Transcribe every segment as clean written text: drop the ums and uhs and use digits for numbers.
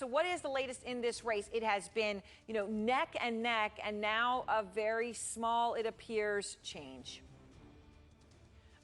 So what is the latest in this race? It has been, neck and neck, and now a very small, it appears, change.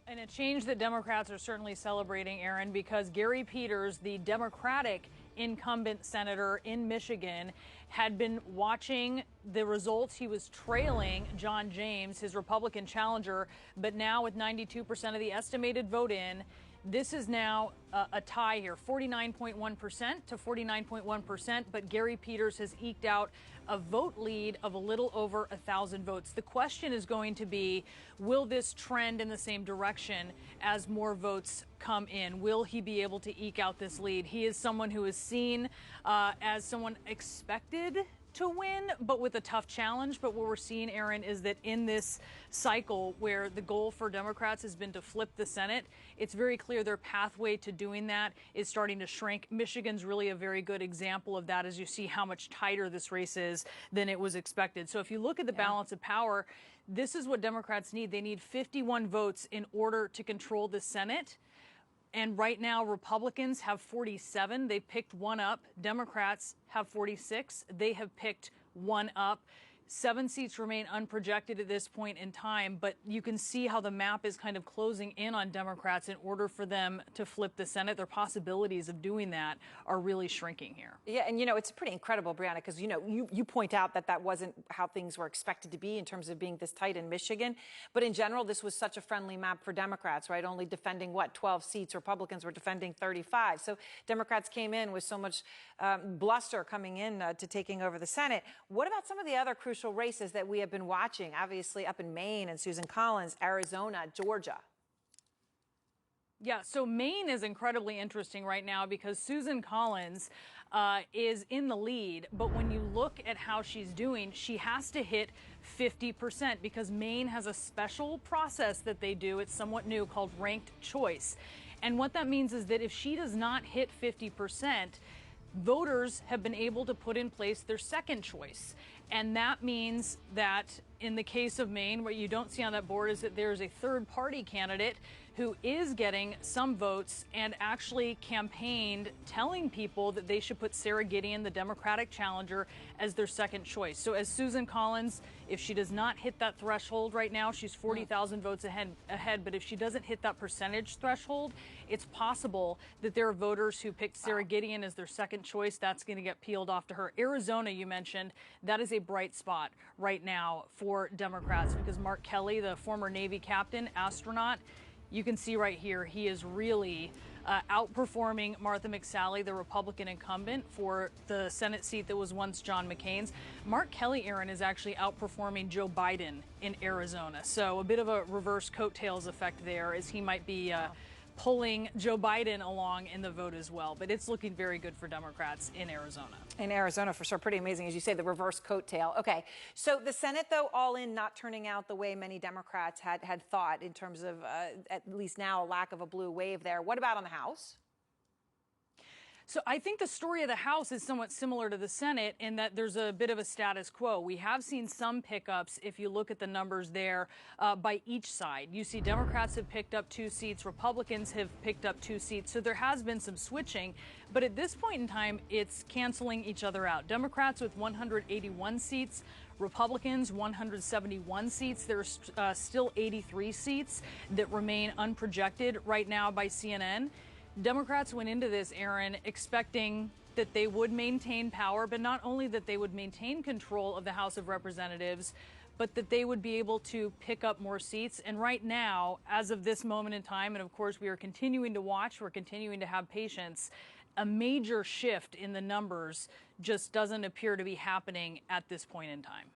And a change that Democrats are certainly celebrating, Aaron, because Gary Peters, the Democratic incumbent senator in Michigan, had been watching the results. He was trailing John James, his Republican challenger, but now with 92% of the estimated vote in, this is now a tie here, 49.1% to 49.1%, but Gary Peters has eked out a vote lead of a little over 1,000 votes. The question is going to be, will this trend in the same direction as more votes come in? Will he be able to eke out this lead? He is someone who is seen as someone expected to win, but with a tough challenge. But what we're seeing, Aaron, is that in this cycle where the goal for Democrats has been to flip the Senate, it's very clear their pathway to doing that is starting to shrink. Michigan's really a very good example of that, as you see how much tighter this race is than it was expected. So if you look at the balance of power, this is what Democrats need. They need 51 votes in order to control the Senate. And right now, Republicans have 47. They picked one up. Democrats have 46. They have picked one up. 7 seats remain unprojected at this point in time, but you can see how the map is kind of closing in on Democrats in order for them to flip the Senate. Their possibilities of doing that are really shrinking here. Yeah, and it's pretty incredible, Brianna, because you point out that wasn't how things were expected to be in terms of being this tight in Michigan. But in general, this was such a friendly map for Democrats, right? Only defending 12 seats. Republicans were defending 35. So Democrats came in with so much bluster coming in to taking over the Senate. What about some of the other crucial races that we have been watching, obviously up in Maine and Susan Collins, Arizona, Georgia? Yeah, so Maine is incredibly interesting right now because Susan Collins is in the lead. But when you look at how she's doing, she has to hit 50% because Maine has a special process that they do. It's somewhat new, called ranked choice. And what that means is that if she does not hit 50%, voters have been able to put in place their second choice. And that means that in the case of Maine, what you don't see on that board is that there's a third-party candidate who is getting some votes and actually campaigned telling people that they should put Sarah Gideon, the Democratic challenger, as their second choice. So as Susan Collins, if she does not hit that threshold right now, she's 40,000 votes ahead. But if she doesn't hit that percentage threshold, it's possible that there are voters who picked Sarah Gideon as their second choice. That's going to get peeled off to her. Arizona, you mentioned, that is a bright spot right now for Democrats because Mark Kelly, the former Navy captain, astronaut, you can see right here, he is really outperforming Martha McSally, the Republican incumbent for the Senate seat that was once John McCain's. Mark Kelly, Aaron, is actually outperforming Joe Biden in Arizona. So a bit of a reverse coattails effect there as he might be pulling Joe Biden along in the vote as well. But it's looking very good for Democrats in Arizona. In Arizona, for sure. Pretty amazing, as you say, the reverse coattail. Okay, so the Senate, though, all in, not turning out the way many Democrats had thought in terms of, at least now, a lack of a blue wave there. What about on the House? So I think the story of the House is somewhat similar to the Senate in that there's a bit of a status quo. We have seen some pickups if you look at the numbers there by each side. You see Democrats have picked up 2 seats, Republicans have picked up 2 seats. So there has been some switching. But at this point in time, it's canceling each other out. Democrats with 181 seats, Republicans 171 seats. There's still 83 seats that remain unprojected right now by CNN. Democrats went into this, Aaron, expecting that they would maintain power, but not only that they would maintain control of the House of Representatives, but that they would be able to pick up more seats. And right now, as of this moment in time, and of course we are continuing to watch, we're continuing to have patience, a major shift in the numbers just doesn't appear to be happening at this point in time.